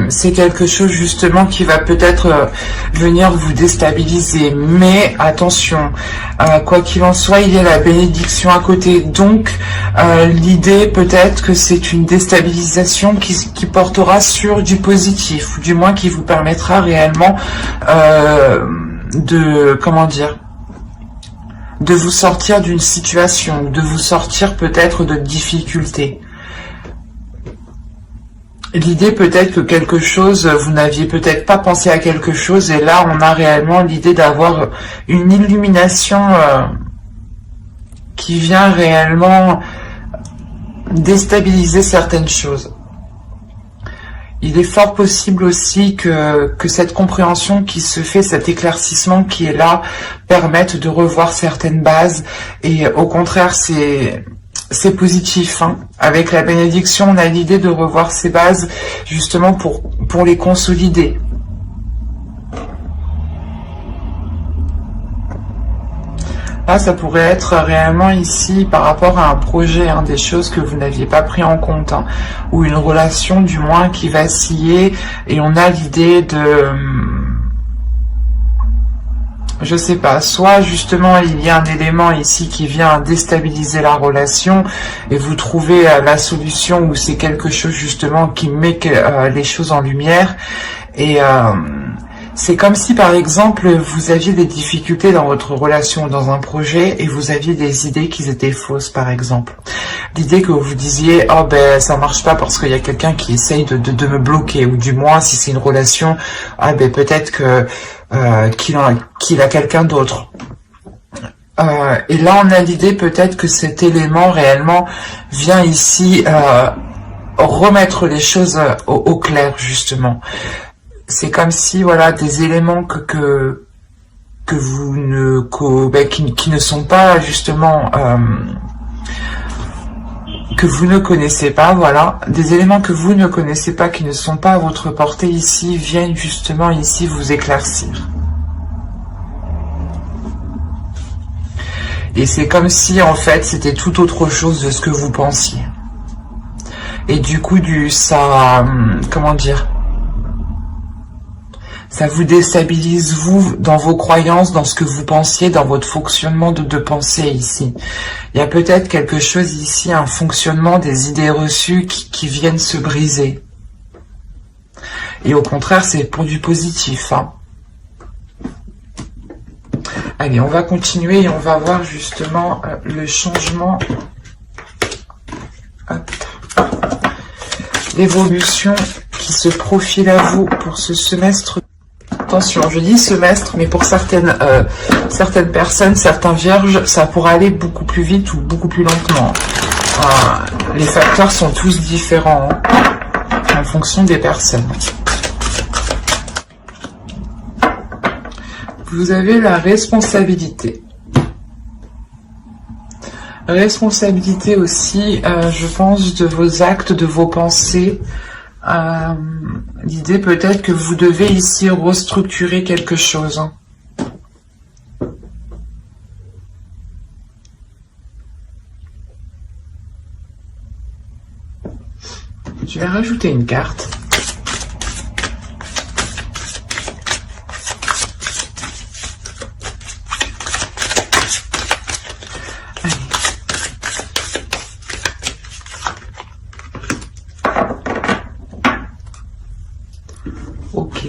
c'est quelque chose justement qui va peut-être venir vous déstabiliser, mais attention, quoi qu'il en soit, il y a la bénédiction à côté, donc l'idée peut-être que c'est une déstabilisation qui portera sur du positif, ou du moins qui vous permettra réellement de, comment dire, de vous sortir d'une situation, de vous sortir peut-être de difficultés. L'idée peut-être que quelque chose, vous n'aviez peut-être pas pensé à quelque chose, et là on a réellement l'idée d'avoir une illumination qui vient réellement déstabiliser certaines choses. Il est fort possible aussi que cette compréhension qui se fait, cet éclaircissement qui est là, permette de revoir certaines bases, et au contraire c'est positif, hein. Avec la bénédiction, on a l'idée de revoir ces bases justement pour les consolider. Là, ça pourrait être réellement ici par rapport à un projet, hein, des choses que vous n'aviez pas pris en compte, hein, ou une relation du moins qui vacillait, et on a l'idée de... je sais pas, soit justement il y a un élément ici qui vient déstabiliser la relation et vous trouvez la solution, ou c'est quelque chose justement qui met les choses en lumière, et c'est comme si par exemple vous aviez des difficultés dans votre relation, dans un projet, et vous aviez des idées qui étaient fausses par exemple. L'idée que vous disiez, oh ben ça marche pas parce qu'il y a quelqu'un qui essaye de me bloquer, ou du moins si c'est une relation, ah ben peut-être que qu'il a quelqu'un d'autre. Et là on a l'idée peut-être que cet élément réellement vient ici remettre les choses au clair justement. C'est comme si voilà des éléments que vous ne qui ne sont pas justement que vous ne connaissez pas, voilà, des éléments que vous ne connaissez pas, qui ne sont pas à votre portée ici, viennent justement ici vous éclaircir. Et c'est comme si en fait c'était tout autre chose de ce que vous pensiez. Et du coup ça, comment dire, ça vous déstabilise vous dans vos croyances, dans ce que vous pensiez, dans votre fonctionnement de pensée ici. Il y a peut-être quelque chose ici, un fonctionnement des idées reçues qui viennent se briser. Et au contraire, c'est pour du positif, hein. Allez, on va continuer et on va voir justement le changement, l'évolution qui se profile à vous pour ce semestre. Attention, je dis semestre, mais pour certaines personnes, certains vierges, ça pourra aller beaucoup plus vite ou beaucoup plus lentement. Les facteurs sont tous différents, hein, en fonction des personnes. Vous avez la responsabilité. Responsabilité aussi, je pense, de vos actes, de vos pensées. L'idée peut-être que vous devez ici restructurer quelque chose. Hein. Je vais rajouter une carte. Ok.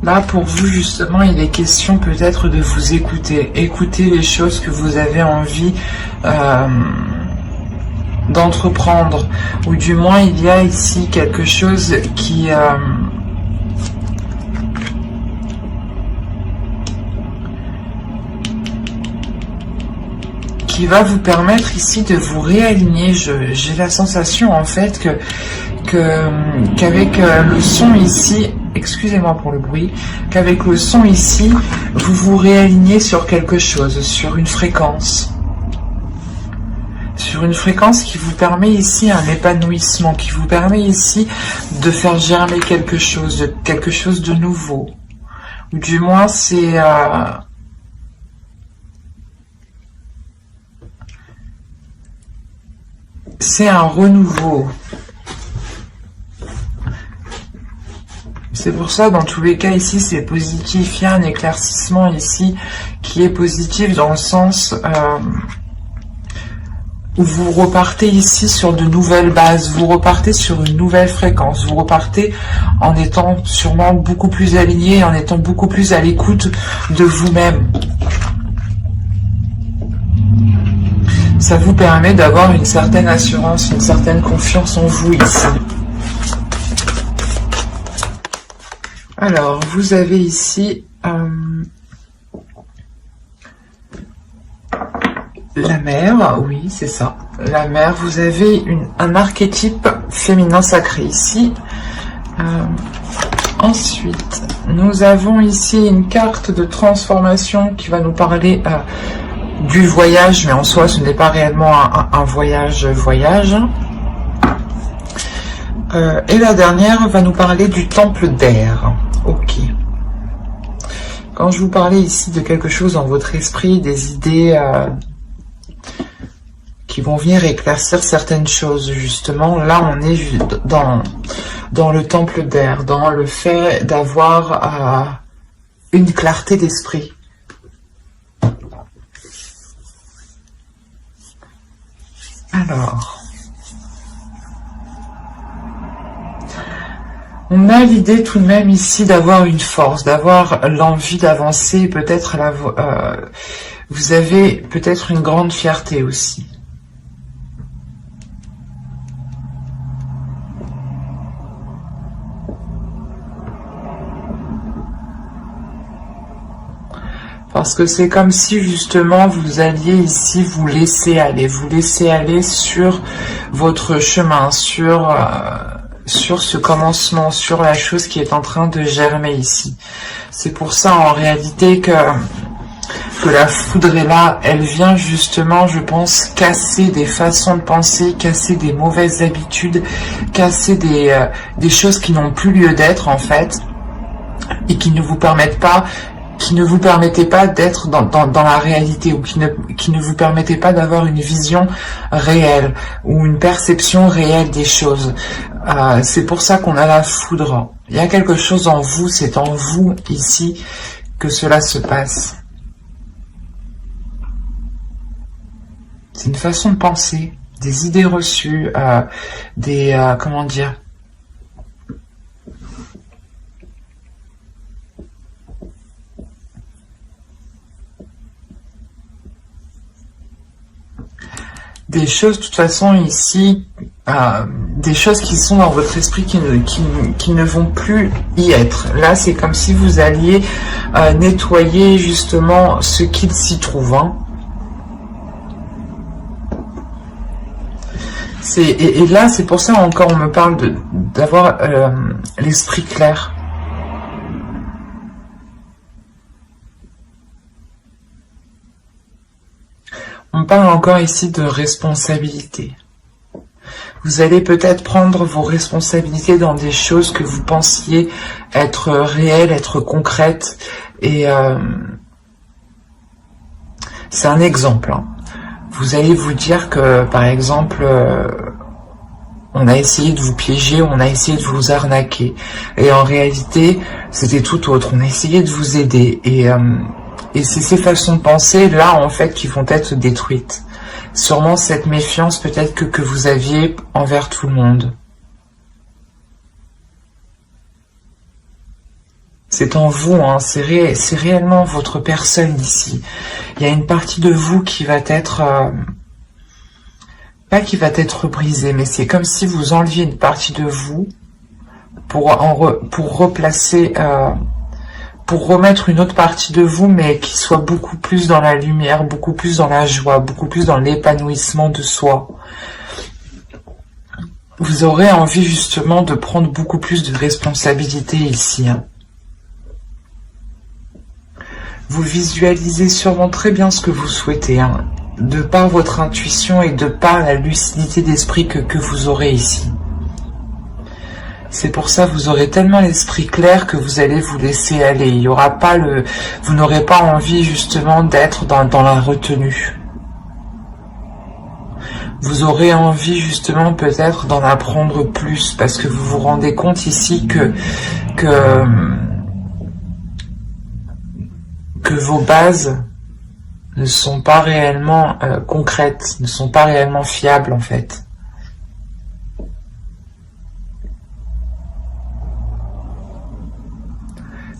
Là, pour vous, justement, il est question peut-être de vous écouter. Écouter les choses que vous avez envie d'entreprendre. Ou du moins, il y a ici quelque chose qui va vous permettre ici de vous réaligner. J'ai la sensation en fait qu'avec le son ici, excusez-moi pour le bruit, qu'avec le son ici, vous vous réalignez sur quelque chose, sur une fréquence. Sur une fréquence qui vous permet ici un épanouissement, qui vous permet ici de faire germer quelque chose de nouveau. Ou du moins c'est c'est un renouveau. C'est pour ça, dans tous les cas, ici, c'est positif. Il y a un éclaircissement ici qui est positif dans le sens où vous repartez ici sur de nouvelles bases, vous repartez sur une nouvelle fréquence, vous repartez en étant sûrement beaucoup plus aligné, en étant beaucoup plus à l'écoute de vous-même. Ça vous permet d'avoir une certaine assurance, une certaine confiance en vous ici. Alors, vous avez ici la mer, oui, c'est ça, la mer. Vous avez un archétype féminin sacré ici. Ensuite, nous avons ici une carte de transformation qui va nous parler du voyage, mais en soi, ce n'est pas réellement un voyage. Et la dernière va nous parler du temple d'air. Ok. Quand je vous parlais ici de quelque chose dans votre esprit, des idées qui vont venir éclaircir certaines choses, justement, là on est dans le temple d'air, dans le fait d'avoir une clarté d'esprit. Alors, on a l'idée tout de même ici d'avoir une force, d'avoir l'envie d'avancer, peut-être vous avez peut-être une grande fierté aussi. Parce que c'est comme si justement vous alliez ici vous laisser aller sur votre chemin, sur ce commencement, sur la chose qui est en train de germer ici. C'est pour ça en réalité que la foudre est là, elle vient justement, je pense, casser des façons de penser, casser des mauvaises habitudes, casser des choses qui n'ont plus lieu d'être en fait, et qui ne vous permettaient pas d'être dans la réalité, ou qui ne vous permettaient pas d'avoir une vision réelle ou une perception réelle des choses. C'est pour ça qu'on a la foudre. Il y a quelque chose en vous, c'est en vous ici que cela se passe. C'est une façon de penser, des idées reçues, comment dire, des choses de toute façon ici, des choses qui sont dans votre esprit qui ne vont plus y être. Là, c'est comme si vous alliez nettoyer justement ce qu'il s'y trouve. Hein. Et là, c'est pour ça encore on me parle d'avoir l'esprit clair. On parle encore ici de responsabilité. Vous allez peut-être prendre vos responsabilités dans des choses que vous pensiez être réelles, être concrètes. Et c'est un exemple. Hein. Vous allez vous dire que, par exemple, on a essayé de vous piéger, on a essayé de vous arnaquer. Et en réalité, c'était tout autre. On a essayé de vous aider. Et c'est ces façons de penser, là, en fait, qui vont être détruites. Sûrement cette méfiance, peut-être, que vous aviez envers tout le monde. C'est en vous, hein, c'est réellement votre personne ici. Il y a une partie de vous qui va être... pas qui va être brisée, mais c'est comme si vous enleviez une partie de vous pour replacer... pour remettre une autre partie de vous, mais qui soit beaucoup plus dans la lumière, beaucoup plus dans la joie, beaucoup plus dans l'épanouissement de soi. Vous aurez envie justement de prendre beaucoup plus de responsabilités ici. Hein. Vous visualisez sûrement très bien ce que vous souhaitez, hein, de par votre intuition et de par la lucidité d'esprit que vous aurez ici. C'est pour ça que vous aurez tellement l'esprit clair que vous allez vous laisser aller. Il y aura pas vous n'aurez pas envie justement d'être dans la retenue. vous aurez envie justement peut-être d'en apprendre plus, parce que vous vous rendez compte ici que vos bases ne sont pas réellement concrètes, ne sont pas réellement fiables en fait.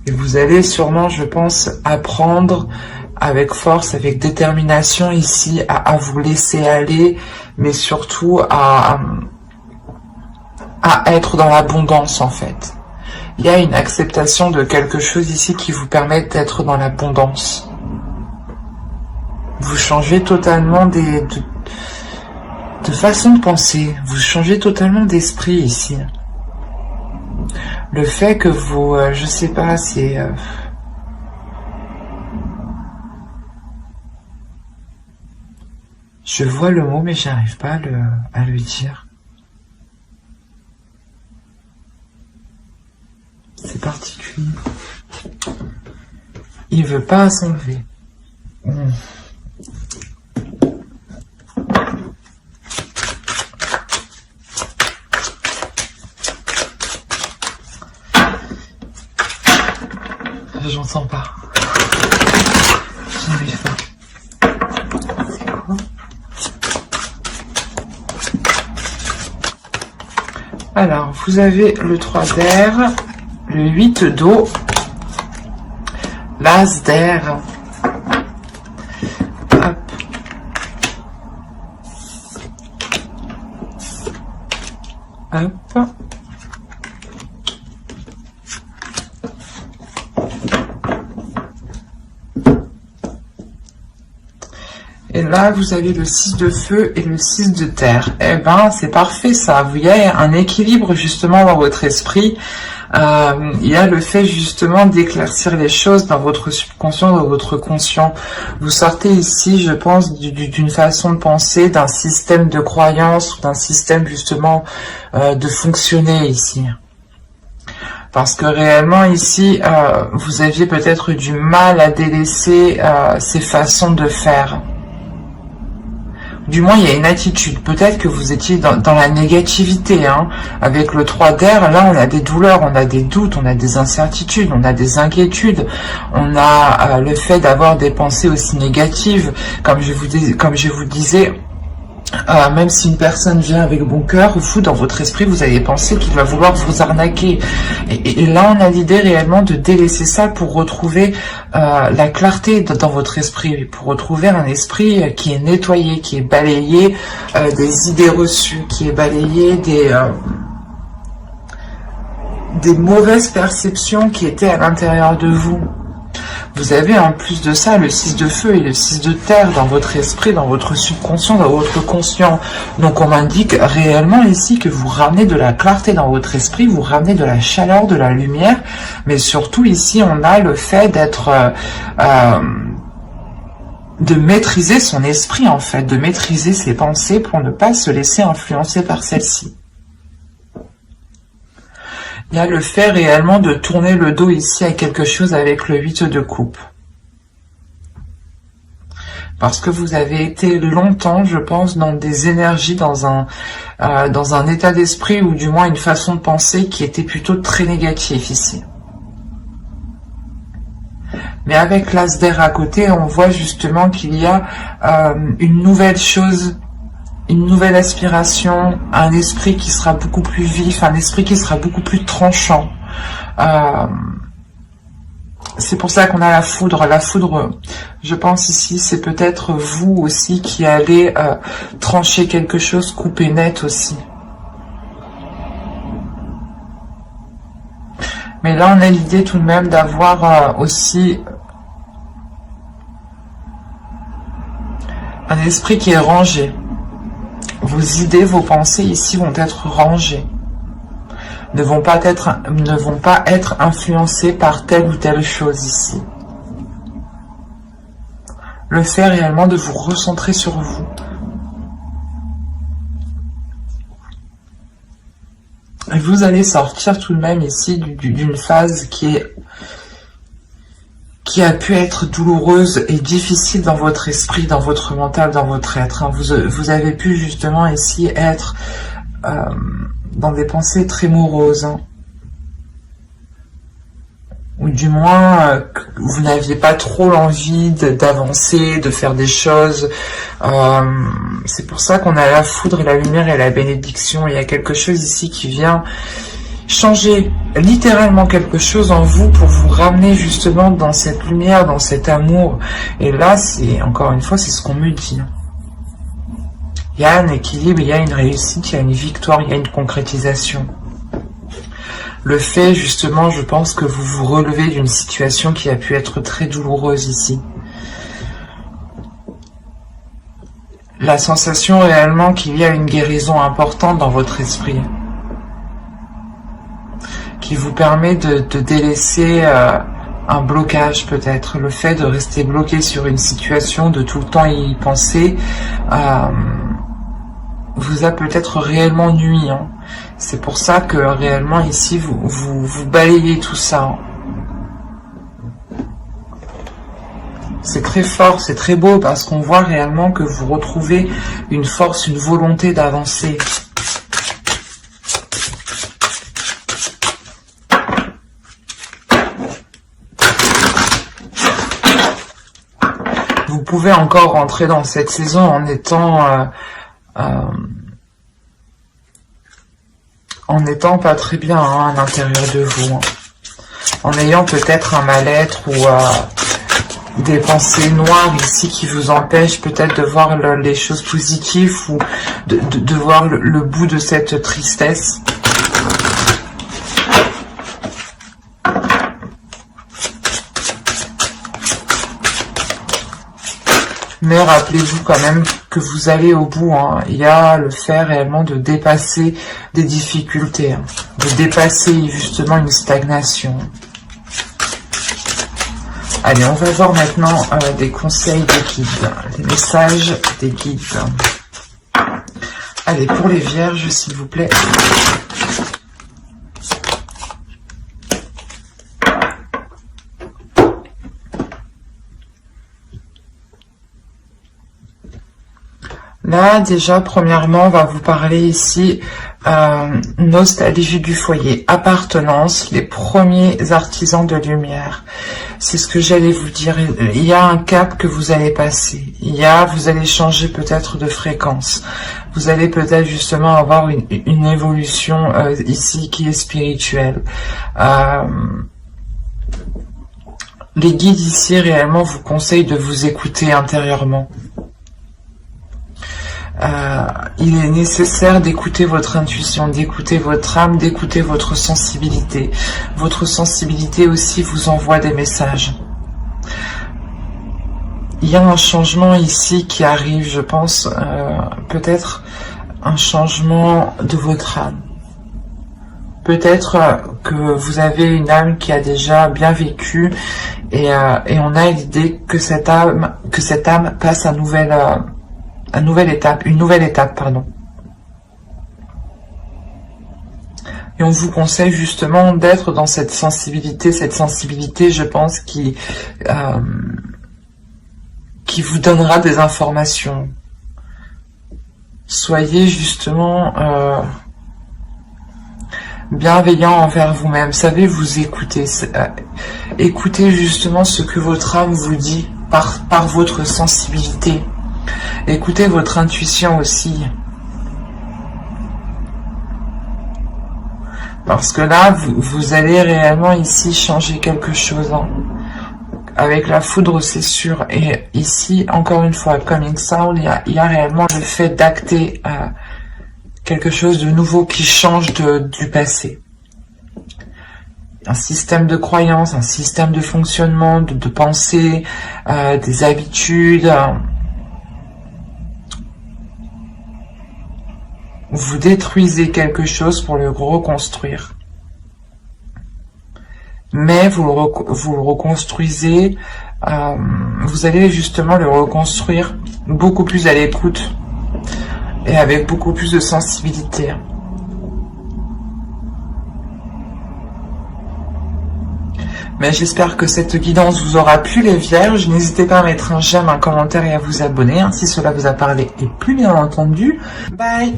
Et vous allez sûrement, je pense, apprendre avec force, avec détermination ici, à vous laisser aller, mais surtout à être dans l'abondance en fait. Il y a une acceptation de quelque chose ici qui vous permet d'être dans l'abondance. Vous changez totalement de façon de penser, vous changez totalement d'esprit ici. Le fait que vous, je sais pas, c'est... je vois le mot, mais j'arrive pas à le dire. C'est particulier. Il veut pas s'enlever. J'entends pas. J'arrive pas. C'est quoi? Alors, vous avez le 3 d'air, le 8 d'eau, l'as d'air. Hop. Hop. Et là, vous avez le 6 de feu et le 6 de terre. Eh ben, c'est parfait ça. Vous y a un équilibre justement dans votre esprit. Il y a le fait justement d'éclaircir les choses dans votre subconscient, dans votre conscient. Vous sortez ici, je pense, d'une façon de penser, d'un système de croyance, ou d'un système justement de fonctionner ici. Parce que réellement ici, vous aviez peut-être du mal à délaisser ces façons de faire. Du moins, il y a une attitude. Peut-être que vous étiez dans la négativité. Hein. Avec le 3 d'air, là, on a des douleurs, on a des doutes, on a des incertitudes, on a des inquiétudes. On a le fait d'avoir des pensées aussi négatives. Comme je vous disais, même si une personne vient avec bon cœur, vous, dans votre esprit, vous allez penser qu'il va vouloir vous arnaquer. Et là, on a l'idée réellement de délaisser ça pour retrouver la clarté dans votre esprit, pour retrouver un esprit qui est nettoyé, qui est balayé des idées reçues, qui est balayé des mauvaises perceptions qui étaient à l'intérieur de vous. Vous avez en plus de ça le 6 de feu et le 6 de terre dans votre esprit, dans votre subconscient, dans votre conscient. Donc on m'indique réellement ici que vous ramenez de la clarté dans votre esprit, vous ramenez de la chaleur, de la lumière, mais surtout ici on a le fait d'être... de maîtriser son esprit en fait, de maîtriser ses pensées pour ne pas se laisser influencer par celles-ci. Il y a le fait réellement de tourner le dos ici à quelque chose avec le 8 de coupe. Parce que vous avez été longtemps, je pense, dans des énergies, dans un état d'esprit ou du moins une façon de penser qui était plutôt très négatif ici. Mais avec l'as d'air à côté, on voit justement qu'il y a une nouvelle chose, une nouvelle aspiration, un esprit qui sera beaucoup plus vif, un esprit qui sera beaucoup plus tranchant. C'est pour ça qu'on a la foudre. La foudre, je pense ici, c'est peut-être vous aussi qui allez trancher quelque chose, couper net aussi. Mais là, on a l'idée tout de même d'avoir aussi un esprit qui est rangé. Vos idées, vos pensées ici vont être rangées. Ne vont pas être influencées par telle ou telle chose ici. Le fait réellement de vous recentrer sur vous. Et vous allez sortir tout de même ici d'une phase qui qui a pu être douloureuse et difficile dans votre esprit, dans votre mental, dans votre être. Hein. Vous avez pu justement ici être dans des pensées très moroses. Hein. Ou du moins, vous n'aviez pas trop l'envie d'avancer, de faire des choses. C'est pour ça qu'on a la foudre et la lumière et la bénédiction. Il y a quelque chose ici qui vient changer littéralement quelque chose en vous pour vous ramener justement dans cette lumière, dans cet amour. Et là, c'est encore une fois, c'est ce qu'on me dit. Il y a un équilibre, il y a une réussite, il y a une victoire, il y a une concrétisation. Le fait, justement, je pense que vous vous relevez d'une situation qui a pu être très douloureuse ici. La sensation réellement qu'il y a une guérison importante dans votre esprit, qui vous permet de délaisser un blocage peut-être. Le fait de rester bloqué sur une situation, de tout le temps y penser, vous a peut-être réellement nui. Hein. C'est pour ça que réellement ici, vous balayez tout ça. C'est très fort, c'est très beau parce qu'on voit réellement que vous retrouvez une force, une volonté d'avancer. Vous pouvez encore rentrer dans cette saison en étant pas très bien hein, à l'intérieur de vous, hein. En ayant peut-être un mal-être ou des pensées noires ici qui vous empêchent peut-être de voir les choses positives ou de voir le bout de cette tristesse. Mais rappelez-vous quand même que vous allez au bout. Hein. Il y a le fait réellement de dépasser des difficultés, hein. De dépasser justement une stagnation. Allez, on va voir maintenant des conseils des guides, des messages des guides. Allez, pour les vierges, s'il vous plaît. Là, déjà, premièrement, on va vous parler ici nostalgie du foyer, appartenance, les premiers artisans de lumière. C'est ce que j'allais vous dire. Il y a un cap que vous allez passer. Vous allez changer peut-être de fréquence. Vous allez peut-être justement avoir une évolution ici qui est spirituelle. Les guides ici réellement vous conseillent de vous écouter intérieurement. Il est nécessaire d'écouter votre intuition, d'écouter votre âme, d'écouter votre sensibilité. Votre sensibilité aussi vous envoie des messages. Il y a un changement ici qui arrive, je pense, peut-être un changement de votre âme. Peut-être que vous avez une âme qui a déjà bien vécu et on a l'idée que cette âme passe à une nouvelle étape, pardon. Et on vous conseille justement d'être dans cette sensibilité, je pense, qui vous donnera des informations. Soyez justement bienveillant envers vous-même. Savez vous écouter. Écoutez justement ce que votre âme vous dit par votre sensibilité. Écoutez votre intuition aussi. Parce que là, vous allez réellement ici changer quelque chose. Hein. Avec la foudre, c'est sûr. Et ici, encore une fois, Coming Soul, il y a réellement le fait d'acter quelque chose de nouveau qui change du passé. Un système de croyance, un système de fonctionnement, de pensée, des habitudes. Vous détruisez quelque chose pour le reconstruire. Mais vous le reconstruisez, vous allez justement le reconstruire beaucoup plus à l'écoute et avec beaucoup plus de sensibilité. Mais j'espère que cette guidance vous aura plu les vierges. N'hésitez pas à mettre un j'aime, un commentaire et à vous abonner, hein, si cela vous a parlé et plus bien entendu. Bye!